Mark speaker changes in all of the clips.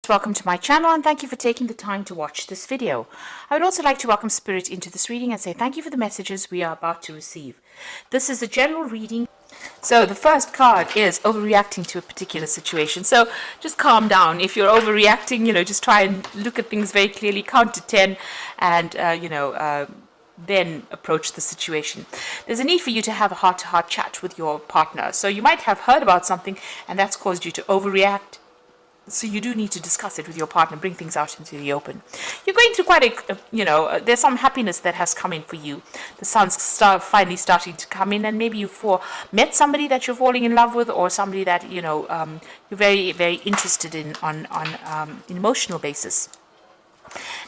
Speaker 1: Welcome to my channel and thank you for taking the time to watch this video. I would also like to welcome Spirit into this reading and say thank you for the messages we are about to receive. This is a general reading. So the first card is overreacting to a particular situation. So just calm down. If you're overreacting, just try and look at things very clearly, count to 10 and, then approach the situation. There's a need for you to have a heart-to-heart chat with your partner. So you might have heard about something and that's caused you to overreact. So you do need to discuss it with your partner, bring things out into the open. You're going through quite there's some happiness that has come in for you. The sun's finally starting to come in, and maybe you've met somebody that you're falling in love with, or somebody that, you're very, very interested in on an emotional basis.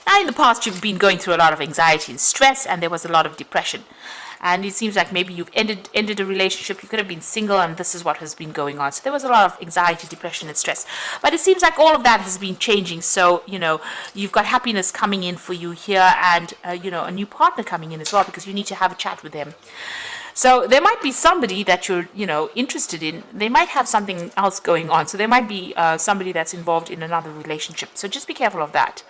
Speaker 1: Now, in the past, you've been going through a lot of anxiety and stress, and there was a lot of depression. And it seems like maybe you've ended a relationship. You could have been single, and this is what has been going on. So there was a lot of anxiety, depression, and stress. But it seems like all of that has been changing. So, you've got happiness coming in for you here, and, a new partner coming in as well, because you need to have a chat with them. So there might be somebody that you're, interested in. They might have something else going on. So there might be somebody that's involved in another relationship. So just be careful of that.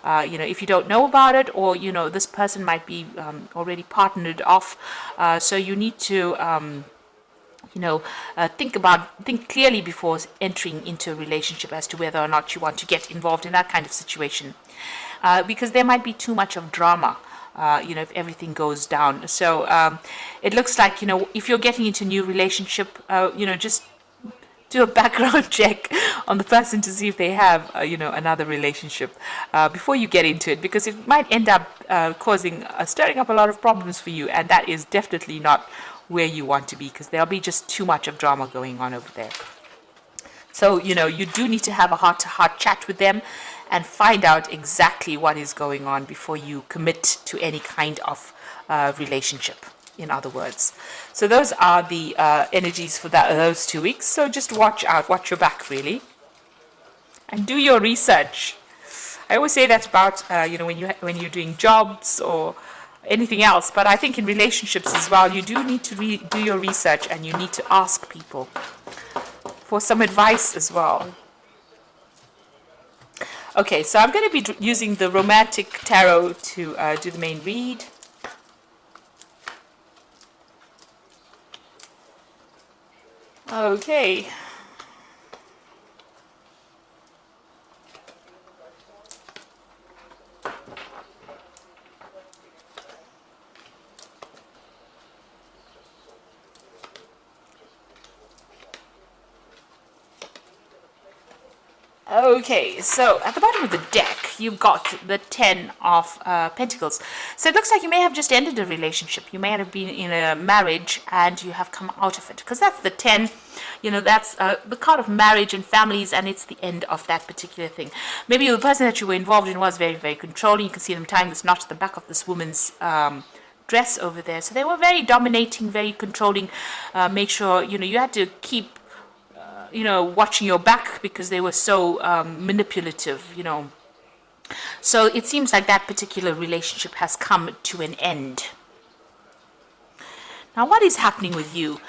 Speaker 1: If you don't know about it, or, this person might be already partnered off. So you need to, think clearly before entering into a relationship as to whether or not you want to get involved in that kind of situation. Because there might be too much of drama. If everything goes down. So it looks like, if you're getting into a new relationship, just do a background check on the person to see if they have, another relationship before you get into it, because it might end up stirring up a lot of problems for you, and that is definitely not where you want to be, because there'll be just too much of drama going on over there. So, you do need to have a heart-to-heart chat with them and find out exactly what is going on before you commit to any kind of relationship, in other words. So those are the energies for those 2 weeks. So just watch your back, really, and do your research. I always say that about, when you're doing jobs or anything else, but I think in relationships as well, you do need to do your research, and you need to ask people for some advice as well. Okay, so I'm going to be using the Romantic Tarot to do the main read. Okay. Okay, so at the bottom of the deck, you've got the 10 of Pentacles. So it looks like you may have just ended a relationship. You may have been in a marriage and you have come out of it. Because that's the 10, that's the card of marriage and families, and it's the end of that particular thing. Maybe the person that you were involved in was very, very controlling. You can see them tying this knot at the back of this woman's dress over there. So they were very dominating, very controlling. Make sure, you had to keep watching your back, because they were so manipulative, So it seems like that particular relationship has come to an end. Now, what is happening with you?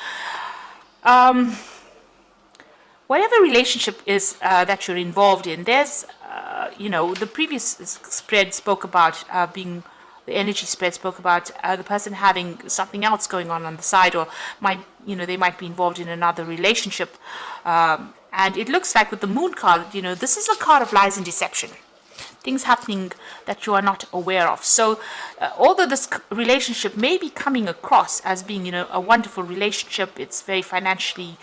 Speaker 1: Whatever relationship is that you're involved in, there's, the previous spread spoke about the energy spread spoke about the person having something else going on the side, or they might be involved in another relationship. And it looks like with the Moon card, this is a card of lies and deception. Things happening that you are not aware of. So although this relationship may be coming across as being, a wonderful relationship, it's very financially,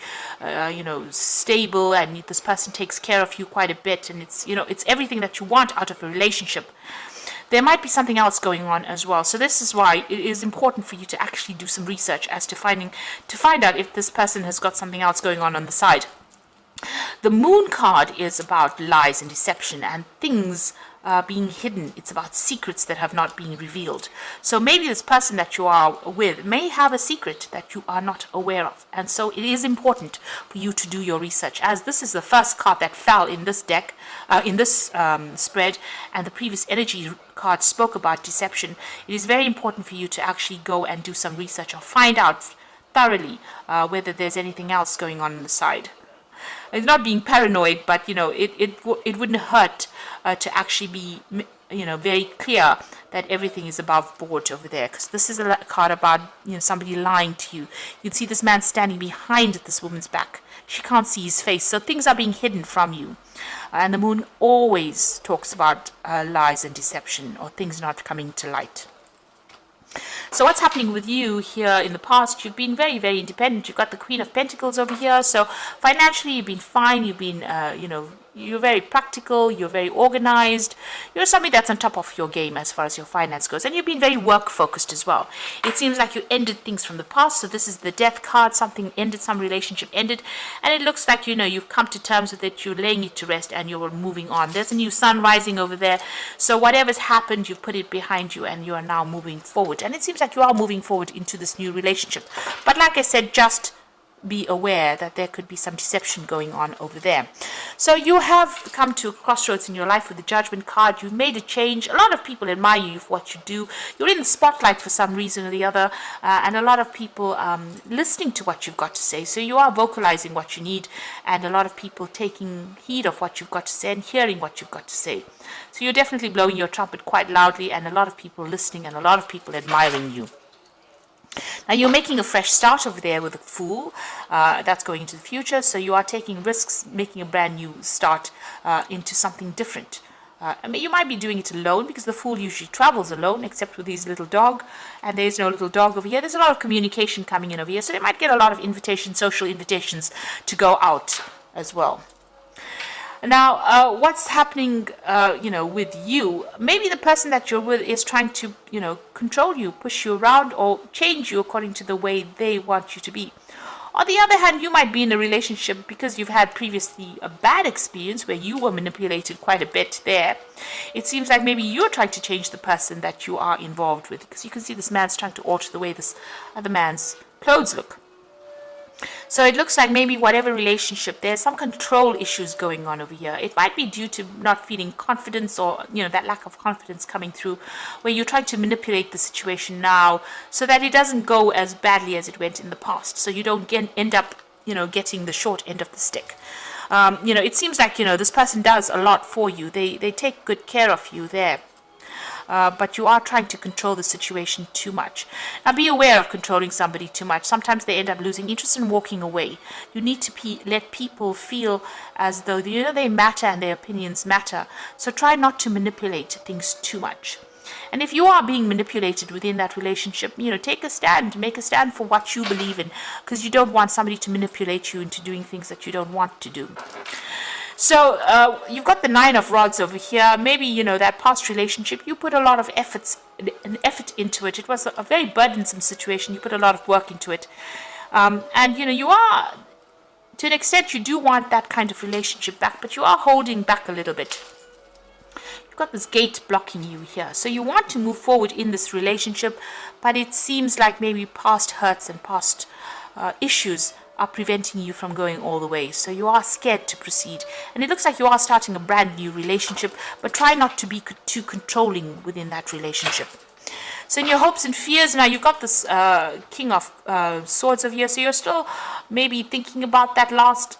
Speaker 1: stable, and this person takes care of you quite a bit, and it's everything that you want out of a relationship. There might be something else going on as well. So this is why it is important for you to actually do some research as to find out if this person has got something else going on the side. The Moon card is about lies and deception and things being hidden. It's about secrets that have not been revealed. So maybe this person that you are with may have a secret that you are not aware of. And so it is important for you to do your research, as this is the first card that fell in this deck, in this spread, and the previous energy card spoke about deception. It is very important for you to actually go and do some research or find out thoroughly whether there's anything else going on the side. it's not being paranoid, but it wouldn't hurt to actually be very clear that everything is above board over there, because this is a card about somebody lying to you. You'd see this man standing behind this woman's back. She can't see his face, so things are being hidden from you. And the moon always talks about lies and deception, or things not coming to light. So what's happening with you here in the past? You've been very, very independent. You've got the Queen of Pentacles over here. So financially, you've been fine. You've been, you're very practical. You're very organized. You're somebody that's on top of your game as far as your finance goes. And you've been very work focused as well. It seems like you ended things from the past. So this is the Death card. Something ended, some relationship ended. And it looks like, you've come to terms with it. You're laying it to rest and you're moving on. There's a new sun rising over there. So whatever's happened, you've put it behind you and you are now moving forward. And it seems like you are moving forward into this new relationship. But like I said, just be aware that there could be some deception going on over there. So you have come to a crossroads in your life with the Judgment card. You've made a change. A lot of people admire you for what you do. You're in the spotlight for some reason or the other, and a lot of people listening to what you've got to say. So you are vocalizing what you need, and a lot of people taking heed of what you've got to say and hearing what you've got to say. So you're definitely blowing your trumpet quite loudly, and a lot of people listening and a lot of people admiring you. Now you're making a fresh start over there with a Fool. That's going into the future. So you are taking risks, making a brand new start into something different. You might be doing it alone, because the Fool usually travels alone, except with his little dog. And there's no little dog over here. There's a lot of communication coming in over here. So they might get a lot of invitations, social invitations to go out as well. Now, what's happening, with you? Maybe the person that you're with is trying to, control you, push you around, or change you according to the way they want you to be. On the other hand, you might be in a relationship because you've had previously a bad experience where you were manipulated quite a bit there. It seems like maybe you're trying to change the person that you are involved with, because you can see this man's trying to alter the way this other man's clothes look. So it looks like maybe whatever relationship, there's some control issues going on over here. It might be due to not feeling confidence, or, that lack of confidence coming through, where you're trying to manipulate the situation now so that it doesn't go as badly as it went in the past. So you don't end up, getting the short end of the stick. It seems like, this person does a lot for you. They take good care of you there. But you are trying to control the situation too much. Now be aware of controlling somebody too much. Sometimes they end up losing interest and walking away. You need to let people feel as though they matter and their opinions matter. So try not to manipulate things too much. And if you are being manipulated within that relationship, take a stand, make a stand for what you believe in, because you don't want somebody to manipulate you into doing things that you don't want to do. So you've got the Nine of Rods over here. Maybe, that past relationship, you put a lot of effort into it. It was a very burdensome situation. You put a lot of work into it. And, you are, to an extent, you do want that kind of relationship back, but you are holding back a little bit. You've got this gate blocking you here. So you want to move forward in this relationship, but it seems like maybe past hurts and past issues are preventing you from going all the way. So you are scared to proceed. And it looks like you are starting a brand new relationship, but try not to be too controlling within that relationship. So in your hopes and fears, now you've got this King of Swords over here. So you're still maybe thinking about that last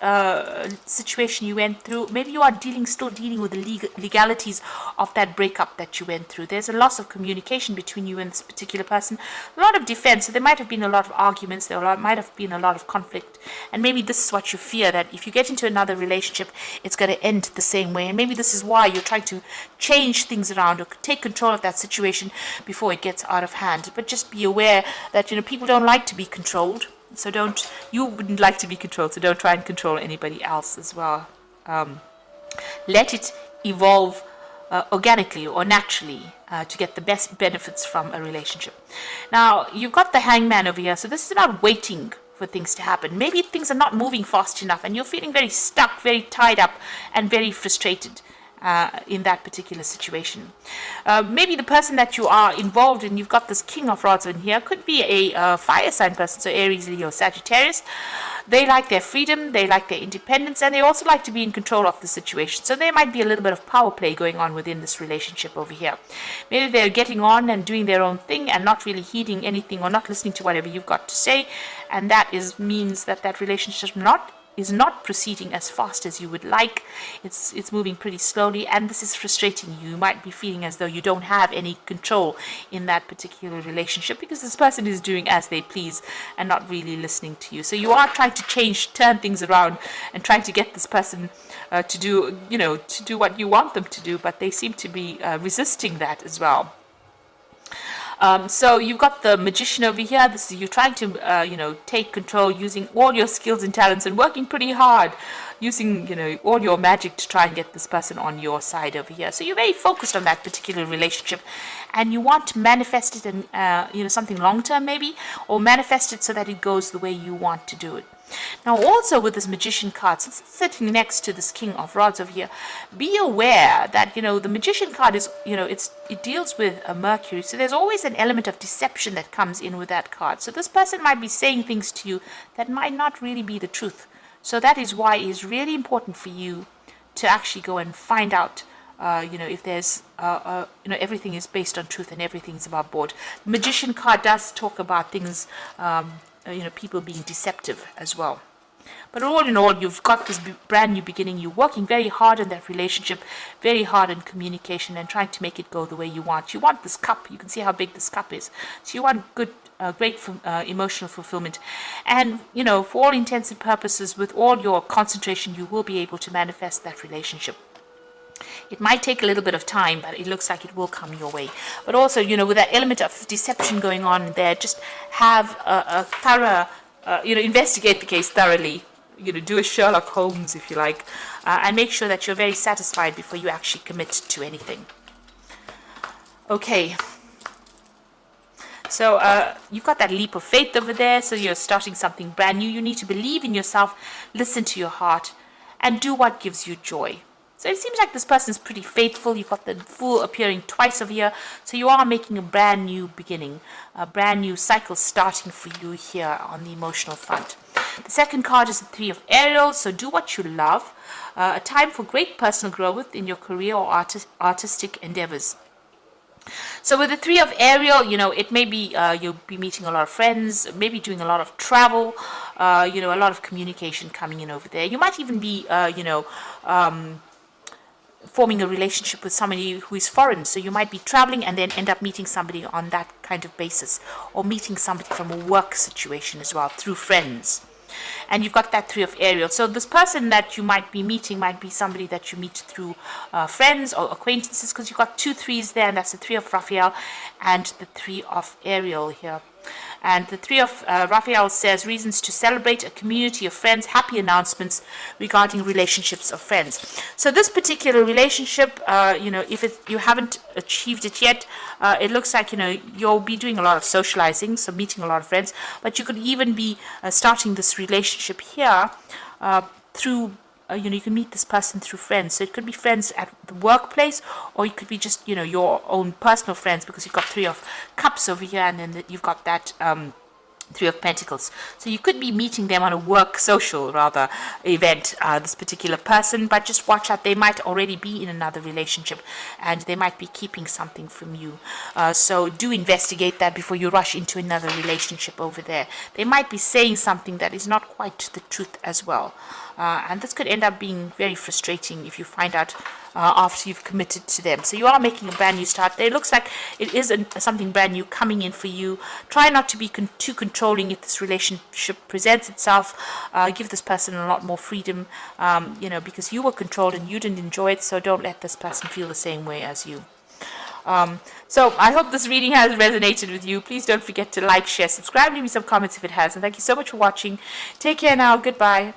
Speaker 1: situation you went through. Maybe you are still dealing with the legalities of that breakup that you went through. There's a loss of communication between you and this particular person. A lot of defense. So there might have been a lot of arguments. There might have been a lot of conflict. And maybe this is what you fear, that if you get into another relationship, it's going to end the same way. And maybe this is why you're trying to change things around or take control of that situation before it gets out of hand. But just be aware that people don't like to be controlled, so you wouldn't like to be controlled, so don't try and control anybody else as well. Let it evolve organically or naturally to get the best benefits from a relationship. Now you've got the Hangman over here, so this is about waiting for things to happen. Maybe things are not moving fast enough and you're feeling very stuck, very tied up and very frustrated in that particular situation. Maybe the person that you are involved in, you've got this King of Rods in here, could be a fire sign person, so Aries, Leo, Sagittarius. They like their freedom, they like their independence, and they also like to be in control of the situation. So there might be a little bit of power play going on within this relationship over here. Maybe they're getting on and doing their own thing and not really heeding anything or not listening to whatever you've got to say, and that means that relationship is not proceeding as fast as you would like. It's moving pretty slowly, and this is frustrating you. You might be feeling as though you don't have any control in that particular relationship because this person is doing as they please and not really listening to you. So you are trying to turn things around and trying to get this person to do what you want them to do, but they seem to be resisting that as well. So you've got the Magician over here. This is you trying to, take control using all your skills and talents and working pretty hard, using, all your magic to try and get this person on your side over here. So you're very focused on that particular relationship, and you want to manifest it in, something long term maybe, or manifest it so that it goes the way you want to do it. Now also with this Magician card, since it's sitting next to this King of Rods over here, be aware that, the Magician card is, it deals with a Mercury. So there's always an element of deception that comes in with that card. So this person might be saying things to you that might not really be the truth. So that is why it is really important for you to actually go and find out, if there's, everything is based on truth and everything is above board. The Magician card does talk about things, people being deceptive as well. But all in all, you've got this brand new beginning. You're working very hard in that relationship, very hard in communication and trying to make it go the way you want. You want this cup. You can see how big this cup is. So you want good, great emotional fulfillment. And, for all intents and purposes, with all your concentration, you will be able to manifest that relationship. It might take a little bit of time, but it looks like it will come your way. But also, with that element of deception going on there, just have a thorough, investigate the case thoroughly. Do a Sherlock Holmes, if you like, and make sure that you're very satisfied before you actually commit to anything. Okay. So you've got that leap of faith over there. So you're starting something brand new. You need to believe in yourself, listen to your heart, and do what gives you joy. So it seems like this person is pretty faithful. You've got the Fool appearing twice over here. So you are making a brand new beginning, a brand new cycle starting for you here on the emotional front. The second card is the Three of Ariel. So do what you love. A time for great personal growth in your career or artistic endeavors. So with the Three of Ariel, it may be you'll be meeting a lot of friends, maybe doing a lot of travel, a lot of communication coming in over there. You might even be, forming a relationship with somebody who is foreign. So you might be traveling and then end up meeting somebody on that kind of basis, or meeting somebody from a work situation as well through friends. And you've got that Three of Ariel. So this person that you might be meeting might be somebody that you meet through friends or acquaintances, because you've got 2 threes there, and that's the Three of Raphael and the Three of Ariel here. And the Three of Raphael says reasons to celebrate, a community of friends, happy announcements regarding relationships of friends. So this particular relationship, if you haven't achieved it yet, it looks like, you'll be doing a lot of socializing, so meeting a lot of friends, but you could even be starting this relationship here through you can meet this person through friends. So it could be friends at the workplace, or it could be just, your own personal friends, because you've got Three of Cups over here, and then you've got that Three of Pentacles. So you could be meeting them on a work social, rather, event, this particular person, but just watch out. They might already be in another relationship, and they might be keeping something from you. So do investigate that before you rush into another relationship over there. They might be saying something that is not quite the truth as well. And this could end up being very frustrating if you find out after you've committed to them. So you are making a brand new start. It looks like it is something brand new coming in for you. Try not to be too controlling if this relationship presents itself. Give this person a lot more freedom, because you were controlled and you didn't enjoy it. So don't let this person feel the same way as you. So I hope this reading has resonated with you. Please don't forget to like, share, subscribe, leave me some comments if it has. And thank you so much for watching. Take care now. Goodbye.